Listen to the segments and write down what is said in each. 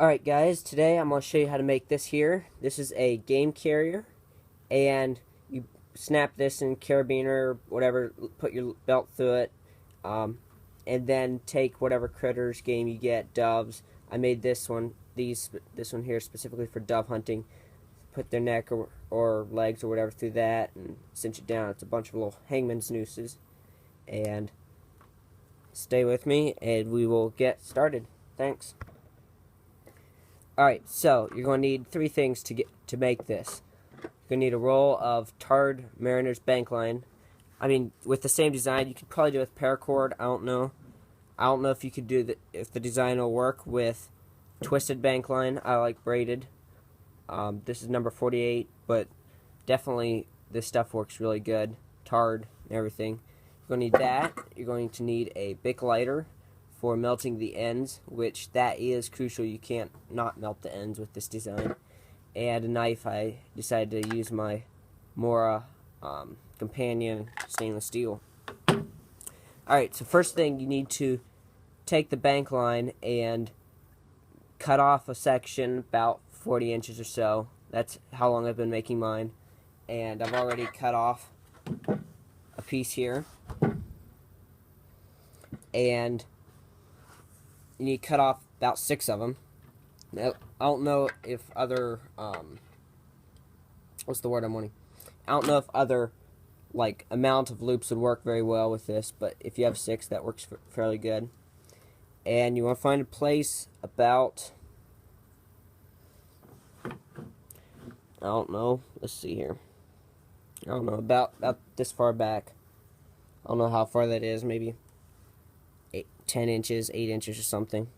Alright guys, today I'm going to show you how to make this here. This is a game carrier, and you snap this in carabiner or whatever, put your belt through it, and then take whatever critters game you get, doves. I made this one here specifically for dove hunting. Put their neck or legs or whatever through that and cinch it down. It's a bunch of little hangman's nooses. And stay with me and we will get started. Thanks. Alright, so you're going to need three things to make this. You're going to need a roll of tarred Mariner's bank line. I mean, with the same design, you could probably do it with paracord. I don't know if you could do if the design will work with twisted bank line. I like braided. This is number 48, but definitely this stuff works really good. Tarred and everything. You're going to need that. You're going to need a Bic lighter for melting the ends, which that is crucial. You can't not melt the ends with this design. And a knife. I decided to use my Mora companion stainless steel. Alright, so first thing, you need to take the bank line and cut off a section about 40 inches or so. That's how long I've been making mine. And I've already cut off a piece here. And you need to cut off about 6 of them. Now, I don't know if other, what's the word I'm wanting? I don't know if other, like, amount of loops would work very well with this, but if you have 6, that works fairly good. And you want to find a place about, I don't know, let's see here. I don't know, about this far back. I don't know how far that is, maybe 10 inches, 8 inches or something.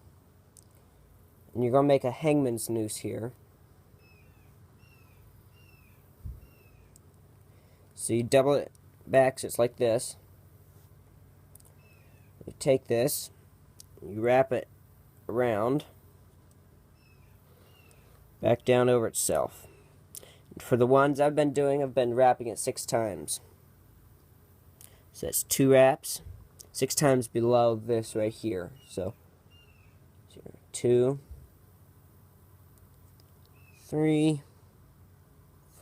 And you're going to make a hangman's noose here. So you double it back so it's like this. You take this, you wrap it around, back down over itself. And for the ones I've been doing, I've been wrapping it 6 times. So that's 2 wraps. 6 times below this right here. So 2, 3,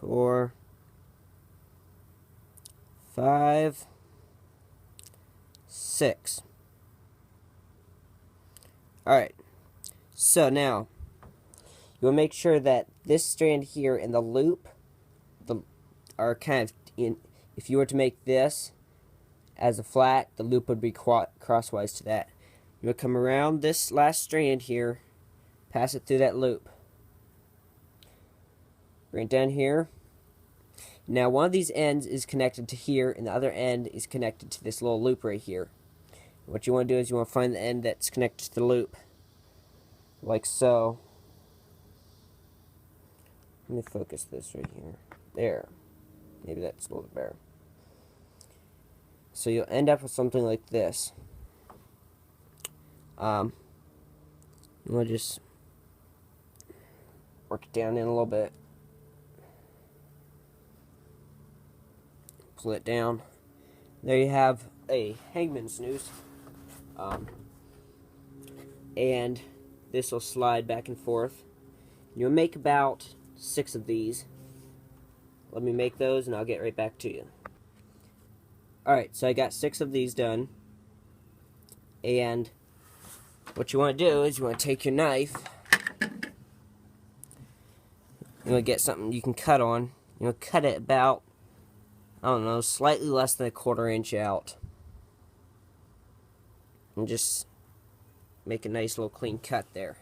4, 5, 6. Alright, so now you will make sure that this strand here and the loop are kind of in. If you were to make this as a flat, the loop would be crosswise to that. You will come around this last strand here, pass it through that loop. Bring it down here. Now one of these ends is connected to here, and the other end is connected to this little loop right here. What you want to do is you want to find the end that's connected to the loop, like so. Let me focus this right here. There. Maybe that's a little bit better. So you'll end up with something like this. You want to just work it down in a little bit. Pull it down. There you have a hangman's noose. And this will slide back and forth. You'll make about 6 of these. Let me make those and I'll get right back to you. Alright, so I got 6 of these done. And what you want to do is you want to take your knife. You want to get something you can cut on. You want to cut it about, I don't know, slightly less than a 1/4 inch out. And just make a nice little clean cut there.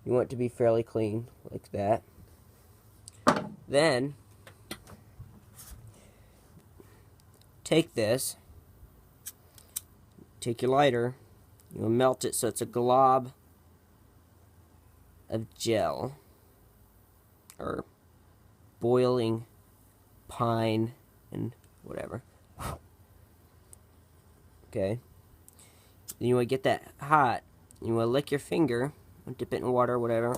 You want it to be fairly clean, like that. Then take this, take your lighter, you'll melt it so it's a glob of gel, or boiling pine and whatever. Okay. Then you want to get that hot, you want to lick your finger, dip it in water or whatever,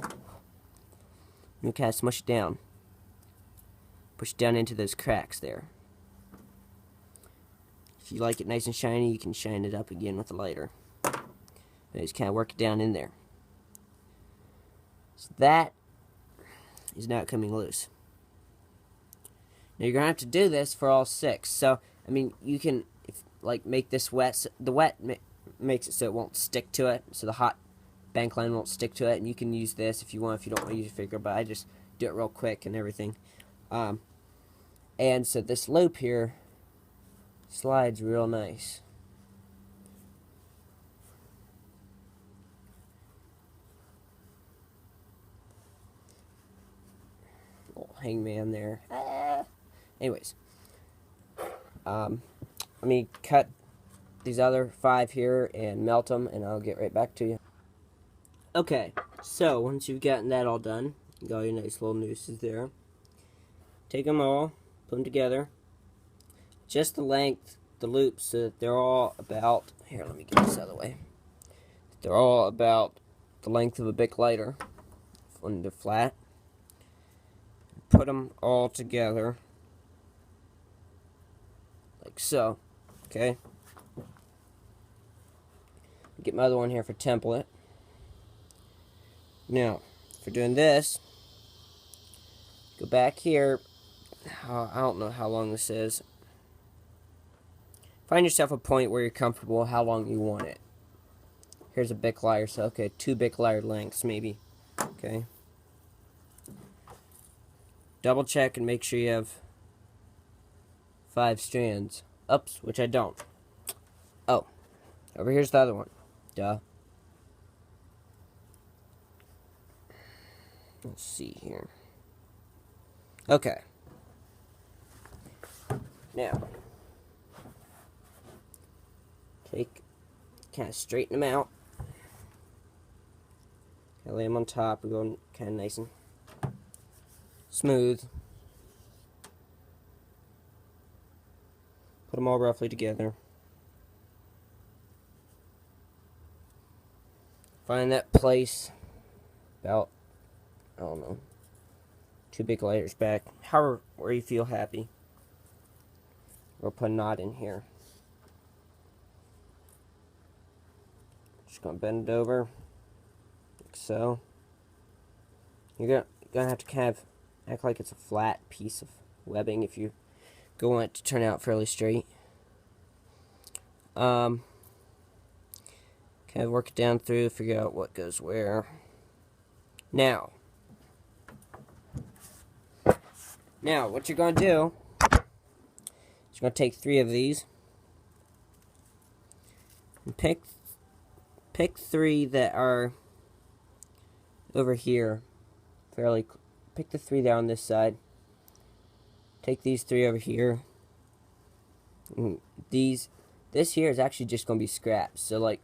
you kind of smush it down. Push it down into those cracks there. If you like it nice and shiny, you can shine it up again with a lighter. And just kind of work it down in there. So that is now coming loose. Now you're going to have to do this for all 6. So, I mean, you can make this wet. So the wet makes it so it won't stick to it. So the hot bank line won't stick to it. And you can use this if you want, if you don't want to use your finger. But I just do it real quick and everything. And so this loop here slides real nice. Little hangman there. Anyways, let me cut these other 5 here and melt them, and I'll get right back to you. Okay, so once you've gotten that all done, you got your nice little nooses there. Take them all, put them together. Just the length, the loops, so that they're all about, here, let me get this out of the way. They're all about the length of a Bic lighter when they're flat. Put them all together, like so, okay? Get my other one here for template. Now, for doing this, go back here. I don't know how long this is. Find yourself a point where you're comfortable how long you want it. Here's a Bic lighter, so okay, 2 Bic lighter lengths maybe. Okay. Double check and make sure you have 5 strands. Oops, which I don't. Oh, over here's the other one. Duh. Let's see here. Okay. Now, kind of straighten them out. Kind of lay them on top. We're going kind of nice and smooth. Put them all roughly together. Find that place about, I don't know, 2 Bic lighters back. However, where you feel happy. We'll put a knot in here. Just gonna bend it over, like so. You're gonna have to kind of act like it's a flat piece of webbing if you want it to turn out fairly straight. Kind of work it down through, figure out what goes where. Now, what you're going to do is you're going to take 3 of these and pick 3 that are over here. Pick the 3 there on this side. Take these 3 over here. And this here is actually just going to be scraps. So, like,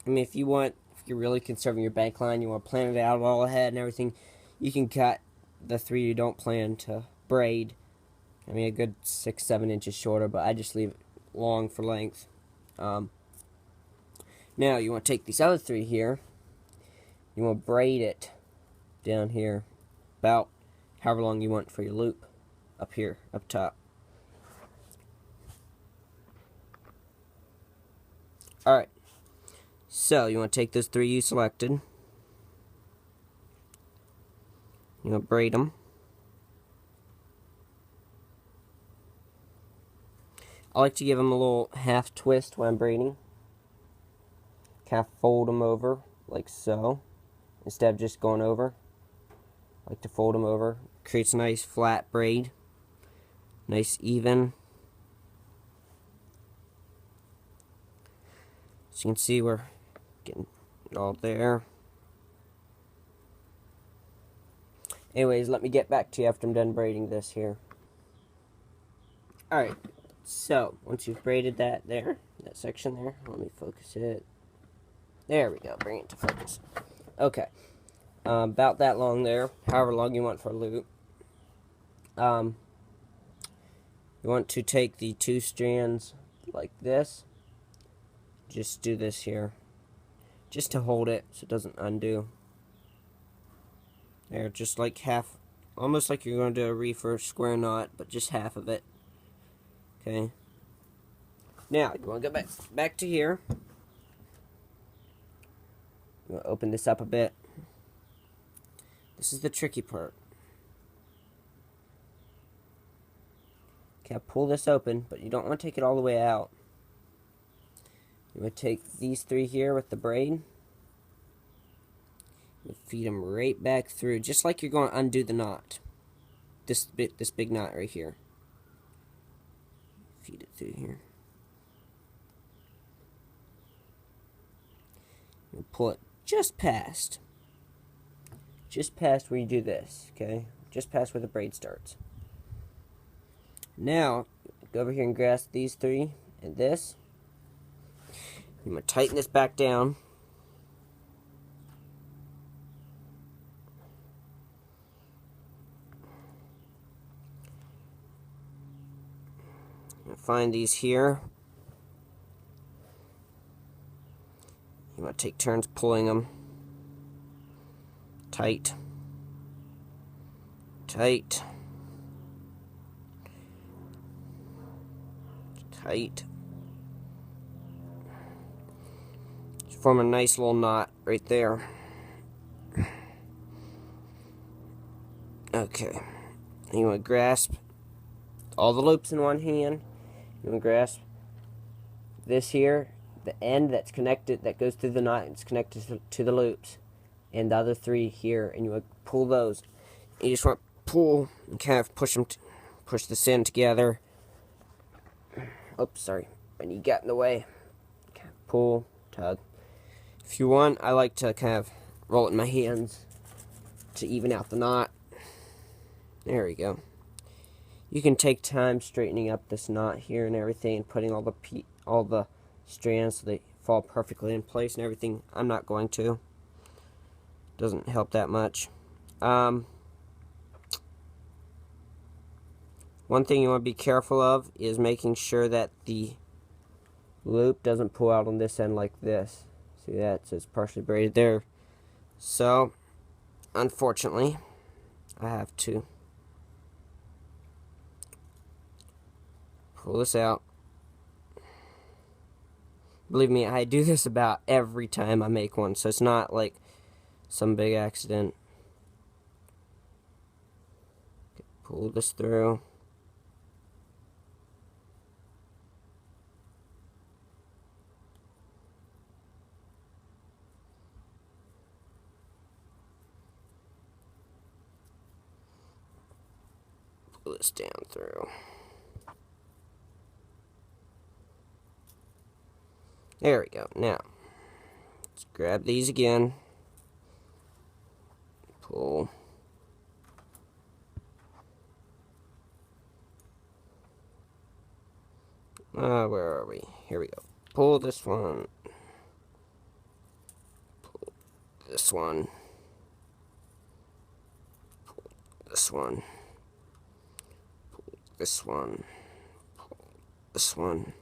I mean, if you're really conserving your bank line, you want to plan it out all ahead and everything, you can cut the 3 you don't plan to braid. I mean, a good 6-7 inches shorter, but I just leave it long for length. Now, you want to take these other 3 here. You want to braid it down here about however long you want for your loop up here, up top. Alright, so you want to take those 3 you selected. You want to braid them. I like to give them a little half twist when I'm braiding. Kind of fold them over, like so, instead of just going over. I like to fold them over. Creates a nice flat braid. Nice even. As you can see, we're getting it all there. Anyways, let me get back to you after I'm done braiding this here. Alright, so once you've braided that section there, let me focus it. There we go, bring it to focus. Okay, about that long there, however long you want for a loop. You want to take the 2 strands like this. Just do this here, just to hold it so it doesn't undo. There, just like half, almost like you're going to do a reefer square knot, but just half of it. Okay. Now, you want to go back to here. You want to open this up a bit. This is the tricky part. Okay, pull this open, but you don't want to take it all the way out. You want to take these three here with the braid. You feed them right back through, just like you're going to undo the knot. This big knot right here. Feed it through here. And pull it just past where you do this, okay? Just past where the braid starts. Now, go over here and grasp these three and this. I'm going to tighten this back down. Find these here. You want to take turns pulling them. Tight. Tight. Tight. Just form a nice little knot right there. Okay. You want to grasp all the loops in one hand. You want to grasp this here, the end that's connected, that goes through the knot, it's connected to the loops, and the other three here, and you want to pull those. You just want to pull and kind of push them, push this in together. Oops, sorry, and you got in the way. Kind of pull, tug. If you want, I like to kind of roll it in my hands to even out the knot. There we go. You can take time straightening up this knot here and everything, and putting all the strands so they fall perfectly in place and everything. I'm not going to. Doesn't help that much. One thing you want to be careful of is making sure that the loop doesn't pull out on this end like this. See that? So it's partially braided there. So, unfortunately, I have to pull this out. Believe me, I do this about every time I make one, so it's not like some big accident. Pull this through. Pull this down through. There we go. Now, let's grab these again. Pull. Where are we? Here we go. Pull this one. Pull this one. Pull this one. Pull this one. Pull this one.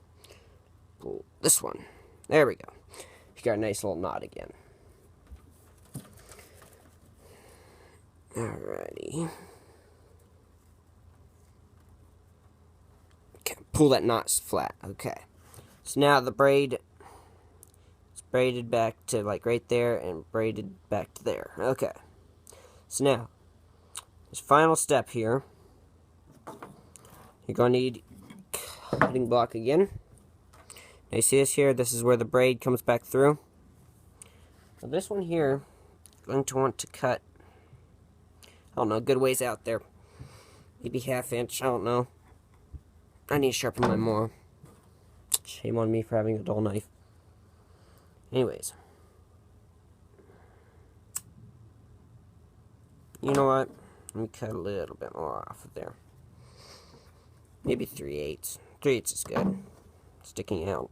Pull this one. There we go. You got a nice little knot again. Alrighty. Okay, pull that knot flat. Okay. So now the braid is braided back to like right there and braided back to there. Okay. So now, this final step here, you're going to need cutting block again. Now you see this here? This is where the braid comes back through. Now this one here, I'm going to want to cut, I don't know, good ways out there. Maybe ½ inch, I don't know. I need to sharpen mine more. Shame on me for having a dull knife. Anyways. You know what? Let me cut a little bit more off of there. Maybe 3/8. 3/8 is good. Sticking out.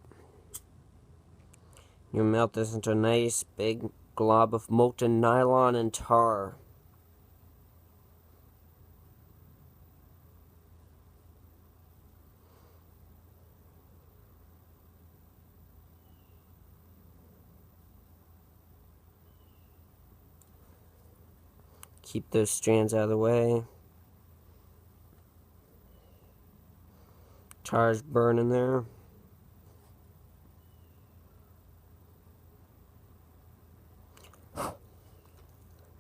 You melt this into a nice big glob of molten nylon and tar. Keep those strands out of the way. Tar's burning there.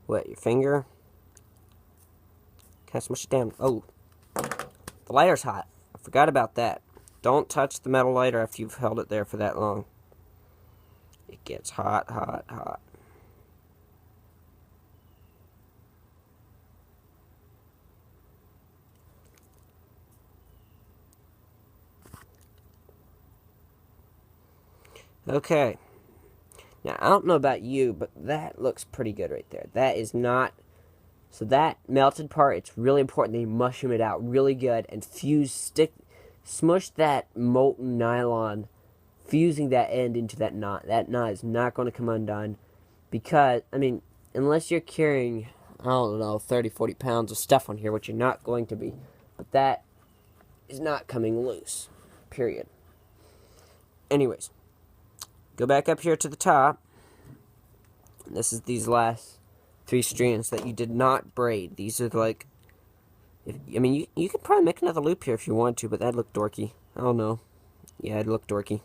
Wet your finger. Kind of smush it down. Oh, the lighter's hot. I forgot about that. Don't touch the metal lighter after you've held it there for that long. It gets hot, hot, hot. Okay. Now, I don't know about you, but that looks pretty good right there. That is not... So that melted part, it's really important that you mushroom it out really good and smush that molten nylon, fusing that end into that knot. That knot is not going to come undone because, I mean, unless you're carrying, I don't know, 30, 40 pounds of stuff on here, which you're not going to be, but that is not coming loose, period. Anyways, go back up here to the top. This is these last 3 strands that you did not braid. These are like, you could probably make another loop here if you want to, but that'd look dorky. I don't know. Yeah, it'd look dorky.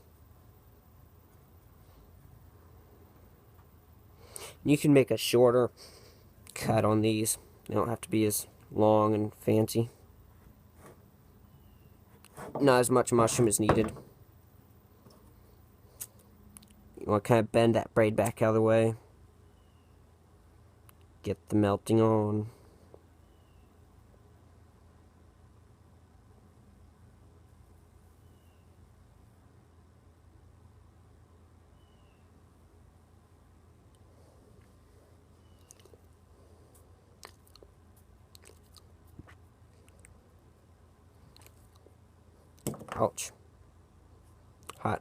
You can make a shorter cut on these. They don't have to be as long and fancy. Not as much mushroom is needed. You want to kind of bend that braid back out of the way. Get the melting on. Ouch. Hot.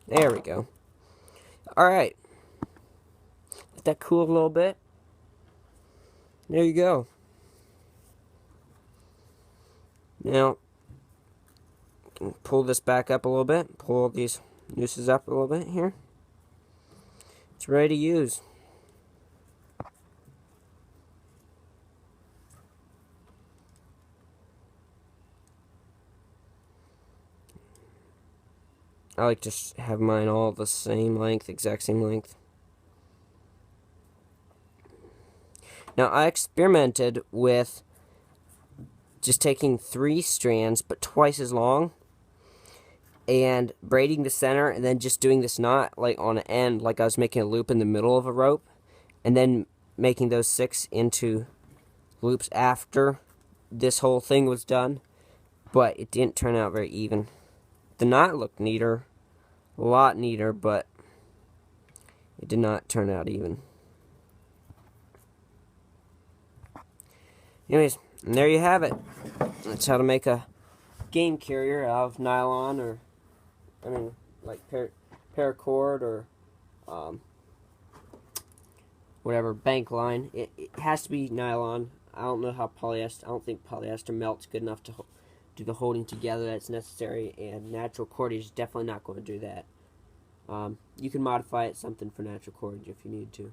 There we go. Alright. Let that cool a little bit. There you go. Now, pull this back up a little bit. Pull these nooses up a little bit here. It's ready to use. I like to have mine all the same length, exact same length. Now, I experimented with just taking 3 strands, but twice as long, and braiding the center, and then just doing this knot like on an end, like I was making a loop in the middle of a rope, and then making those 6 into loops after this whole thing was done, but it didn't turn out very even. The knot looked neater, a lot neater, but it did not turn out even. Anyways, and there you have it. That's how to make a game carrier out of nylon, or, like paracord, or whatever, bank line. It has to be nylon. I don't know how polyester, I don't think polyester melts good enough to do the holding together that's necessary, and natural cordage is definitely not going to do that. You can modify it something for natural cordage if you need to.